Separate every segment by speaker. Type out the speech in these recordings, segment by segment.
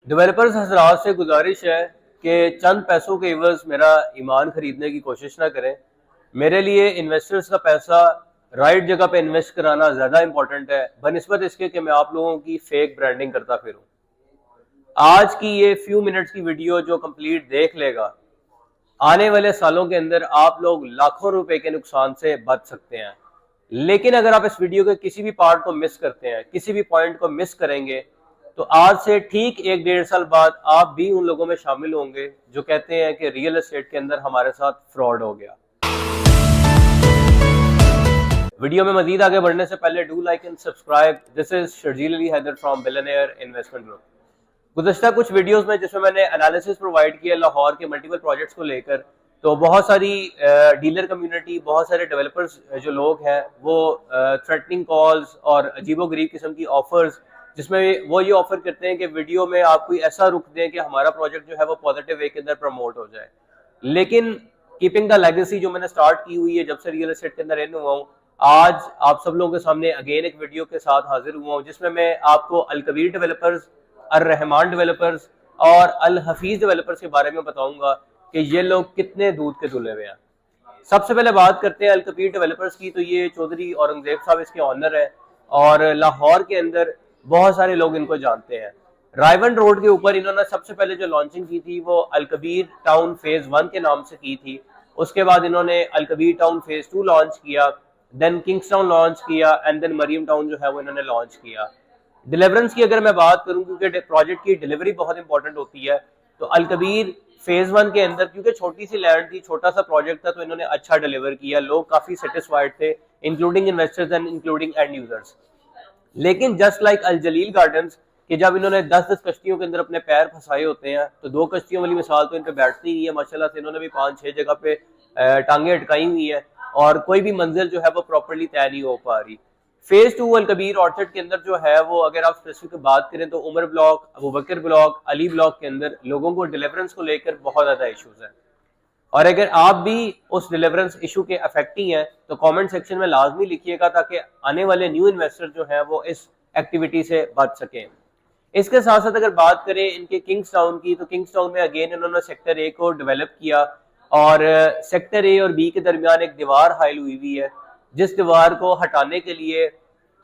Speaker 1: Developers हजरात से गुजारिश है कि चंद पैसों के एवज मेरा ईमान खरीदने की कोशिश ना करें। मेरे लिए इन्वेस्टर्स का पैसा राइट जगह पे इन्वेस्ट कराना ज़्यादा इंपॉर्टेंट है बनिस्बत इसके कि मैं आप लोगों की फेक ब्रांडिंग करता फिरूं। आज की ये फ्यू मिनट्स की वीडियो जो कंप्लीट देख लेगा, आने वाले सालों के अंदर आप लोग लाखों रुपए के नुकसान से बच सकते हैं। लेकिन अगर आप इस वीडियो के किसी भी पार्ट को मिस करते हैं, किसी भी पॉइंट को मिस करेंगे, तो आज से ठीक 1-1.5 साल बाद आप भी उन लोगों में शामिल होंगे जो कहते हैं कि रियल एस्टेट के अंदर हमारे साथ फ्रॉड हो गया। वीडियो में मजीद आगे बढ़ने से पहले do like and subscribe. This is Sharjeel Ali Haider from Billionaire Investment Group. गुज़श्ता कुछ वीडियोस में जिसमें मैंने एनालिसिस प्रोवाइड किया लाहौर के मल्टीपल प्रोजेक्ट्स को लेकर, तो बहुत सारी डीलर कम्युनिटी, बहुत सारे डेवलपर्स जो लोग हैं वो थ्रेटनिंग कॉल्स और अजीबोगरीब किस्म की ऑफर्स, जिसमें वो ये ऑफर करते हैं कि वीडियो में आप कोई ऐसा रुख दें कि हमारा प्रोजेक्ट जो है वो पॉजिटिव वे के अंदर प्रमोट हो जाए। लेकिन कीपिंग द लेगेसी जो मैंने स्टार्ट की हुई है जब से रियल एस्टेट के अंदर इन हुआ हूँ, आज आप सब लोगों के सामने अगेन एक वीडियो के साथ हाजिर हुआ हूँ जिसमें मैं आपको अल कबीर डेवलपर्स, अर रहमान डेवलपर्स और अल हफीज डेवलपर्स के बारे में बताऊंगा कि ये लोग कितने दूध के धुले हुए हैं। सबसे पहले बात करते हैं अल कबीर डेवलपर्स की। तो ये चौधरी औरंगजेब साहब इसके ऑनर है और लाहौर के अंदर बहुत सारे लोग इनको जानते हैं। रायवन रोड के ऊपर इन्होंने सबसे पहले जो लॉन्चिंग की थी वो अल कबीर टाउन फेज 1 के नाम से की थी। उसके बाद इन्होंने अल कबीर टाउन फेज 2 लॉन्च किया, देन किंग्स टाउन लॉन्च किया एंड देन मरियम टाउन जो है वो इन्होंने लॉन्च किया। डिलीवरेंस की अगर मैं बात करूं, क्योंकि प्रोजेक्ट की डिलीवरी बहुत इंपॉर्टेंट होती है, तो अल कबीर फेज 1 के अंदर क्योंकि छोटी सी लैंड थी, छोटा सा प्रोजेक्ट था, तो इन्होंने अच्छा डिलीवर किया। लोग काफी सेटिस्फाइड थे, including investors and including and users. लेकिन जस्ट लाइक अल जलील गार्डन्स कि जब इन्होंने 10-10 कश्तियों के अंदर अपने पैर फंसाए होते हैं, तो 2 कश्तियों वाली मिसाल तो इन पे बैठती ही है। माशाल्लाह से इन्होंने भी 5-6 जगह पे टांगे अटकाई हुई है और कोई भी मंजिल जो है वो प्रॉपरली तय नहीं हो पा रही। फेज 2 अल कबीर ऑर्चर्ड के अंदर जो है वो, अगर आप स्पेसिफिक बात करें तो उमर ब्लॉक, अबू बकर ब्लॉक, अली ब्लॉक के अंदर लोगों को डिलीवरेंस को लेकर बहुत ज्यादा इश्यूज हैं। और अगर आप भी उस डिलीवरेंस इशू के अफेक्टी हैं तो कमेंट सेक्शन में लाजमी लिखिएगा ताकि आने वाले न्यू इन्वेस्टर जो हैं वो इस एक्टिविटी से बच सकें। इसके साथ साथ अगर बात करें इनके किंग्स टाउन की, तो किंग्स टाउन में अगेन इन्होंने सेक्टर ए को डेवलप किया और सेक्टर ए और बी के दरमियान एक दीवार हाइल हुई है, जिस दीवार को हटाने के लिए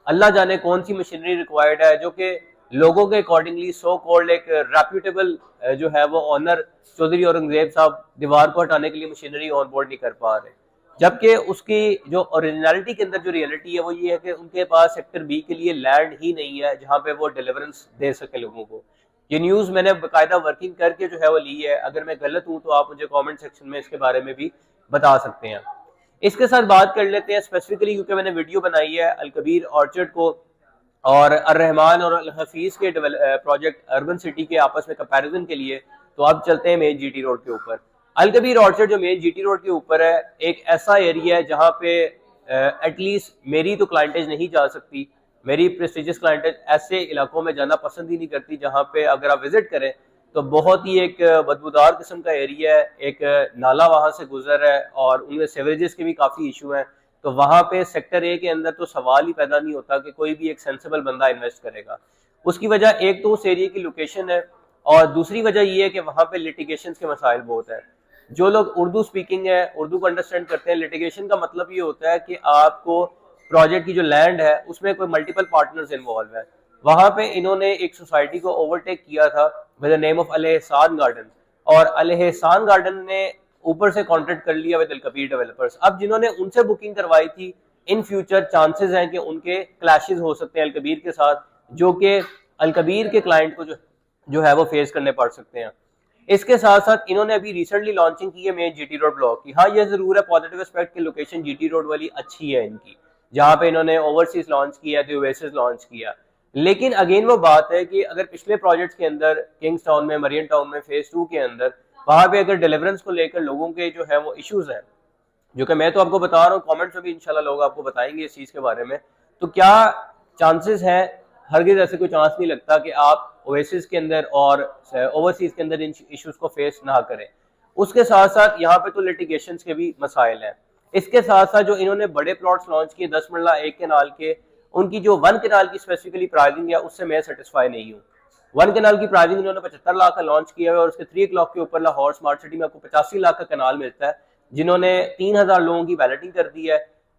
Speaker 1: अल्लाह जाने कौन सी मशीनरी रिक्वायर्ड है, जो कि लोगों के अकॉर्डिंगली सो कॉल्ड एक रेप्यूटेबल जो है वो ऑनर चौधरी औरंगजेब साहब दीवार को हटाने के लिए मशीनरी ऑन बोर्ड नहीं कर पा रहे। जबकि उसकी जो ओरिजिनलिटी के अंदर जो रियलिटी है वो ये है कि उनके पास सेक्टर बी के लिए लैंड ही नहीं है जहां पे वो डिलीवरेंस दे सके लोगों को। ये न्यूज़ मैंने बाकायदा वर्किंग करके जो है वो ली है। अगर मैं गलत हूं तो आप मुझे कमेंट सेक्शन में इसके बारे में भी बता सकते हैं। इसके साथ बात कर लेते हैं स्पेसिफिकली, क्योंकि मैंने वीडियो बनाई है अल कबीर ऑर्चर्ड को और अर रहमान और अल हफीज के प्रोजेक्ट अर्बन सिटी के आपस में कंपैरिजन के लिए। तो अब चलते हैं मेन जीटी रोड के ऊपर। अल कबीर ऑर्चर्ड जो मेन जीटी रोड के ऊपर है, एक ऐसा एरिया है जहां पे एटलीस्ट मेरी तो क्लाइंटेज नहीं जा सकती। मेरी प्रेस्टिजियस क्लाइंटेज ऐसे इलाकों में जाना पसंद ही नहीं करती जहां पे अगर आप विजिट करें तो बहुत ही एक बदबूदार किस्म का एरिया है। एक नाला वहां से गुजर है और उनमें सेवरेजेस के भी काफी इशू हैं। तो वहां पे सेक्टर ए के अंदर तो सवाल ही पैदा नहीं होता कि कोई भी एक सेंसिबल बंदा इन्वेस्ट करेगा। उसकी वजह एक तो उस एरिया की लोकेशन है और दूसरी वजह ये है कि वहां पे लिटिगेशन के मसाइल बहुत है। जो लोग उर्दू स्पीकिंग है, उर्दू को अंडरस्टैंड करते हैं, लिटिगेशन का मतलब ये होता है कि आपको प्रोजेक्ट की जो लैंड है उसमें कोई मल्टीपल पार्टनर्स इन्वॉल्व है। वहां पे इन्होंने एक सोसाइटी को ओवरटेक किया था विद द नेम ऑफ अल एहसान गार्डन, और अल एहसान गार्डन ने ऊपर से कॉन्ट्रैक्ट कर लिया विद अल कबीर डेवलपर्स। अब जिन्होंने उनसे बुकिंग करवाई थी, इन फ्यूचर चांसेस हैं कि उनके क्लैशेस हो सकते हैं अल कबीर के साथ, जो कि अल कबीर के क्लाइंट को जो है वो फेस करने पड़ सकते हैं। इसके साथ साथ इन्होंने अभी रिसेंटली लॉन्चिंग की है मेन जीटी रोड ब्लॉक की। हाँ, ये जरूर है पॉजिटिव एस्पेक्ट की लोकेशन जीटी रोड वाली अच्छी है इनकी, जहां पे इन्होंने ओवरसीज लॉन्च किया, तो ओएसिस लॉन्च किया। लेकिन अगेन वो बात है कि अगर पिछले प्रोजेक्ट्स के अंदर किंग्स टाउन में, मरियम टाउन में, फेज 2 के अंदर, वहां पे अगर डिलीवरेंस को लेकर लोगों के जो है वो इश्यूज हैं, जो कि मैं तो आपको बता रहा हूँ, कमेंट्स में भी इंशाल्लाह लोग आपको बताएंगे इस चीज के बारे में, तो क्या चांसेस है? हरगिज ऐसे कोई चांस नहीं लगता कि आप ओएसिस के अंदर और ओवरसीज के अंदर इन इश्यूज को फेस ना करें। उसके साथ साथ यहाँ पे तो लिटिगेशन के भी मसाइल हैं। इसके साथ साथ जो इन्होंने बड़े प्लॉट्स लॉन्च किए 10 मरला 1 कनाल के, उनकी जो 1 कनाल की स्पेसिफिकली प्राइसिंग है उससे मैं सेटिस्फाई नहीं हूँ। 1 कनाल की प्राइसिंग इन्होंने 75 लाख का लॉन्च किया है और उसके 3 o'clock के ऊपर लाहौर स्मार्ट सिटी में आपको 85 लाख का कनाल मिलता है, जिन्होंने 3000 लोगों की बैलेटिंग कर दी है,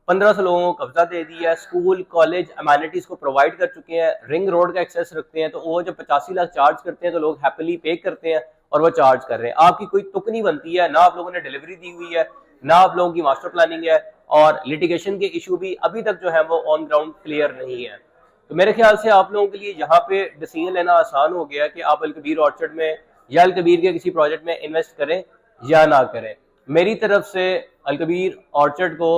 Speaker 1: 1500 लोगों को कब्जा दे दिया है, स्कूल कॉलेज अमेनिटीज को प्रोवाइड कर चुके हैं, रिंग रोड का एक्सेस रखते हैं। तो वो जब 85 लाख चार्ज करते हैं तो लोग हैप्पीली पे करते हैं और वो चार्ज कर रहे हैं। आपकी कोई तुक नहीं बनती है, ना आप लोगों ने डिलीवरी दी हुई है, ना आप लोगों की मास्टर प्लानिंग है, और लिटिगेशन के इशू भी अभी तक जो है वो ऑन ग्राउंड क्लियर नहीं है। तो मेरे ख्याल से आप लोगों के लिए यहाँ पे डिसीजन लेना आसान हो गया कि आप अलकबीर ऑर्चर्ड में या अलकबीर के किसी प्रोजेक्ट में इन्वेस्ट करें या ना करें। मेरी तरफ से अलकबीर ऑर्चर्ड को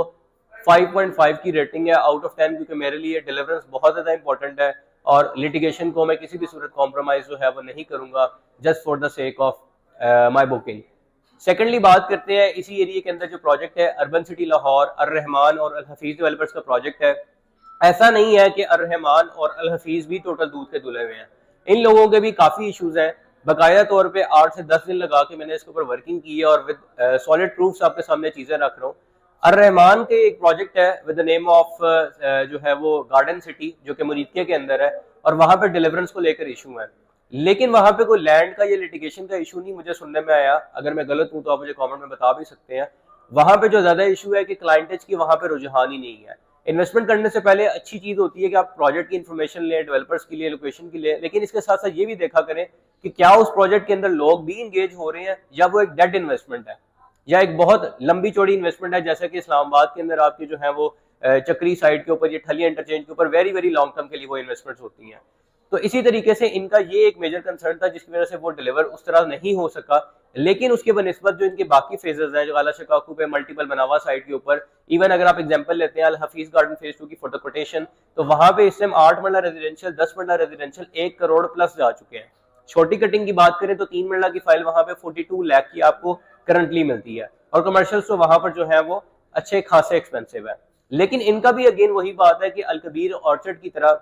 Speaker 1: 5.5 की रेटिंग है आउट ऑफ 10, क्योंकि मेरे लिए डिलीवरेंस बहुत ज़्यादा इंपॉर्टेंट है और लिटिगेशन को मैं किसी भी सूरत कॉम्प्रोमाइज जो है वो नहीं करूँगा just for the sake of my booking. Secondly बात करते हैं इसी एरिया के अंदर जो प्रोजेक्ट है अर्बन सिटी लाहौर, अर्रहमान और अल हफीज डेवलपर्स का प्रोजेक्ट है। ऐसा नहीं है कि अर्रहमान और अल हफीज भी टोटल दूध के धुले हुए हैं, इन लोगों के भी काफ़ी इशूज़ हैं। बाकायदा तौर पे 8 से 10 दिन लगा के मैंने इसके ऊपर वर्किंग की है और विद सॉलिड प्रूफ्स आपके सामने चीज़ें रख रहा हूँ। अर्रहमान के एक प्रोजेक्ट है विद द नेम ऑफ जो है वो गार्डन सिटी, जो कि मुरीदके के अंदर है और वहाँ पे डिलीवरेंस को लेकर इशू है, लेकिन वहाँ पे कोई लैंड का या लिटिगेशन का इशू नहीं मुझे सुनने में आया। अगर मैं गलत हूँ तो आप मुझे कमेंट में बता भी सकते हैं। वहाँ पे जो ज़्यादा इशू है कि क्लाइंटेज की वहाँ पे रुझान ही नहीं है। इन्वेस्टमेंट करने से पहले अच्छी चीज़ होती है कि आप प्रोजेक्ट की इन्फॉर्मेशन लें, डेवलपर्स के लिए, लोकेशन के लिए, लेकिन इसके साथ साथ ये भी देखा करें कि क्या उस प्रोजेक्ट के अंदर लोग भी इंगेज हो रहे हैं या वो एक डेड इन्वेस्टमेंट है या एक बहुत लंबी चौड़ी इन्वेस्टमेंट है, जैसा कि इस्लामाबाद के अंदर आपकी जो है वो चक्री साइड के ऊपर, ये ठलिया इंटरचेंज के ऊपर वेरी वेरी लॉन्ग टर्म के लिए वो इन्वेस्टमेंट्स होती हैं। तो इसी तरीके से इनका ये एक मेजर कंसर्न था जिसकी वजह से वो डिलीवर उस तरह नहीं हो सका, लेकिन उसके बनिस्बत जो इनके बाकी फेजेस हैं, जो आला शकाकू पे मल्टीपल बनावा साइड के ऊपर, इवन अगर आप एग्जांपल लेते हैं अल हफीज गार्डन फेज 2 की फॉर द कोटेशन, तो वहां पे इस टाइम 8 मरला रेजिडेंशियल, 10 मरला रेजिडेंशियल 1 करोड़ प्लस जा चुके हैं। छोटी कटिंग की बात करें तो 3 मरला की फाइल वहां पे 42 लाख की आपको करंटली मिलती है और कमर्शियल्स तो वहां पर जो है वो अच्छे खासे एक्सपेंसिव है। लेकिन इनका भी अगेन वही बात है कि अलकबीर ऑर्चर्ड की तरह,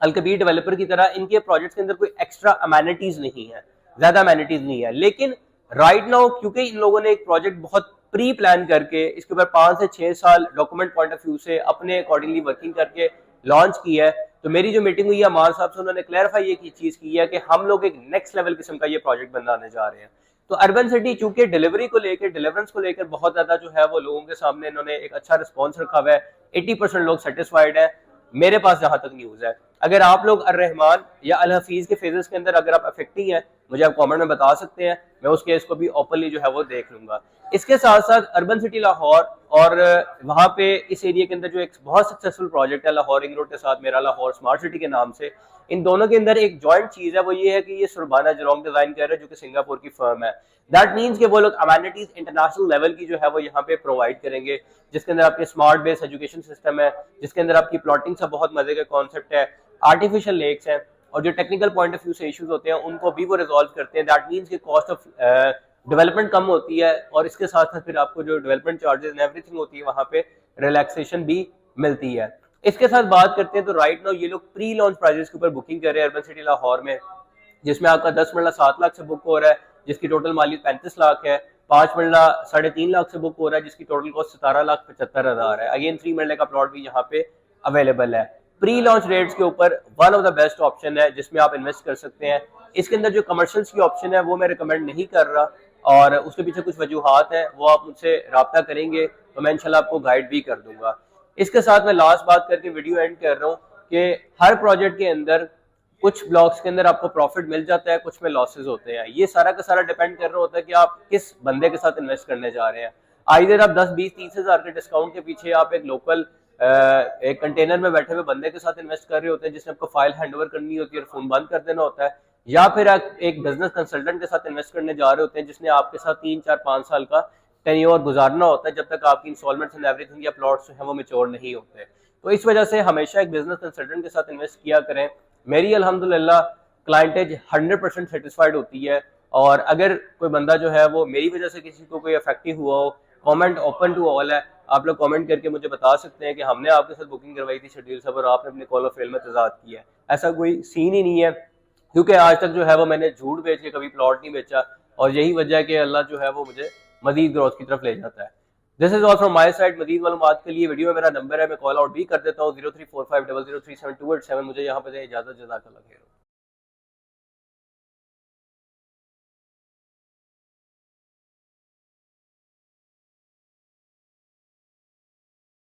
Speaker 1: अलकबीर डेवलपर की तरह इनके प्रोजेक्ट्स के अंदर कोई एक्स्ट्रा अमेनिटीज नहीं है, ज्यादा अमेनिटीज नहीं है। लेकिन राइट नाउ क्योंकि इन लोगों ने एक प्रोजेक्ट बहुत प्री प्लान करके इसके ऊपर 5 से 6 साल डॉक्यूमेंट पॉइंट ऑफ व्यू से अपने अकॉर्डिंगली वर्किंग करके लॉन्च किया है, तो मेरी जो मीटिंग हुई है अमान साहब से, उन्होंने क्लैरिफाई ये चीज की है कि हम लोग एक नेक्स्ट लेवल किस्म का ये प्रोजेक्ट बनाने जा रहे हैं। तो अर्बन सिटी चूंकि डिलीवरी को लेकर, डिलीवरेंस को लेकर बहुत ज्यादा जो है वो लोगों के सामने इन्होंने एक अच्छा रिस्पॉन्स रखा हुआ है, 80% लोग सेटिस्फाइड है मेरे पास जहां तक न्यूज है। अगर आप लोग अर्रहमान या अल हफीज के फेजेस के अंदर अगर आप अफेक्टिंग है, मुझे आप कमेंट में बता सकते हैं, मैं उस केस को भी ओपनली जो है वो देख लूंगा। इसके साथ साथ अर्बन सिटी लाहौर और वहां पे इस एरिया के अंदर जो एक बहुत सक्सेसफुल प्रोजेक्ट है लाहौर रिंग रोड के साथ मेरा लाहौर स्मार्ट सिटी के नाम से, इन दोनों के अंदर एक जॉइंट चीज है, वो ये है कि ये सुरबाना जलोंग डिजाइन कर रहे हैं जो कि सिंगापुर की फर्म है। दैट मीन्स कि वो लोग अमेनिटीज इंटरनेशनल लेवल की जो है वो यहाँ पे प्रोवाइड करेंगे, जिसके अंदर आपके स्मार्ट बेस्ड एजुकेशन सिस्टम है, जिसके अंदर आपकी प्लॉटिंग से बहुत मजे का कॉन्सेप्ट है, आर्टिफिशियल लेक्स हैं और जो टेक्निकल पॉइंट ऑफ व्यू से इश्यूज होते हैं उनको भी वो रिजॉल्व करते हैं। दैट मीन्स कि कॉस्ट ऑफ डेवलपमेंट कम होती है और इसके साथ साथ फिर आपको जो डेवलपमेंट चार्जेस एंड एवरीथिंग होती है वहां पे रिलैक्सेशन भी मिलती है। इसके साथ बात करते हैं तो राइट नाउ ये लोग प्री लॉन्च प्राइजेस के ऊपर बुकिंग कर रहे हैं अर्बन सिटी लाहौर में, जिसमें आपका 10 मरला 7 लाख से बुक हो रहा है जिसकी टोटल मालियत 35 लाख है, 5 मरला 3.5 लाख से बुक हो रहा है जिसकी टोटल कॉस्ट 17,75,000 है। अगेन 3 मरले का प्लॉट भी यहाँ पे अवेलेबल है। प्री लॉन्च रेट्स के ऊपर one of the best option है जिसमें आप इन्वेस्ट कर सकते हैं। इसके अंदर जो कमर्शियल्स की ऑप्शन है वो मैं रिकमेंड नहीं कर रहा और उसके पीछे कुछ वजूहात है, वो आप मुझसे रब्ता करेंगे तो मैं इंशाल्लाह आपको गाइड भी कर दूंगा। इसके साथ मैं लास्ट बात करके वीडियो एंड कर रहा हूँ कि हर प्रोजेक्ट के अंदर कुछ ब्लॉक्स के अंदर आपको प्रॉफिट मिल जाता है, कुछ में लॉसेज होते हैं। ये सारा का सारा डिपेंड कर रहा होता है कि आप किस बंदे के साथ इन्वेस्ट करने जा रहे हैं। आइदर आप 10, 20, 30 हज़ार के डिस्काउंट के पीछे आप एक लोकल एक कंटेनर में बैठे हुए बंदे के साथ इन्वेस्ट कर रहे होते हैं जिसने आपको फाइल हैंडओवर करनी होती है और फोन बंद कर देना होता है, या फिर आप एक बिजनेस कंसल्टेंट के साथ इन्वेस्ट करने जा रहे होते हैं जिसने आपके साथ 3, 4, 5 साल का टेन्योर गुजारना होता है जब तक आपकी इंस्टॉलमेंट्स एंड एवरीथिंग या प्लॉट्स जो है वो मैच्योर नहीं होते। तो इस वजह से हमेशा एक बिजनेस कंसल्टेंट के साथ इन्वेस्ट किया करें। मेरी अल्हम्दुलिल्लाह क्लाइंटेज 100% सेटिस्फाइड होती है और अगर कोई बंदा जो है वो मेरी वजह से किसी को कोई इफेक्टिव हुआ हो, कमेंट ओपन टू ऑल है, आप लोग कमेंट करके मुझे बता सकते हैं कि हमने आपके साथ बुकिंग करवाई थी शेड्यूल साहब और आपने अपने कॉल ऑफ फेल में तजाद किया है। ऐसा कोई सीन ही नहीं है क्योंकि आज तक जो है वो मैंने झूठ बेच के कभी प्लॉट नहीं बेचा और यही वजह है कि अल्लाह जो है वो मुझे मजीद ग्रोथ की तरफ ले जाता है। This is all from my side. मजीद मालूमात के लिए वीडियो में मेरा नंबर है, मैं कॉल आउट भी कर देता हूँ 0345003728। मुझे यहाँ पे इजाजत, जज़ाकल्लाह खैर।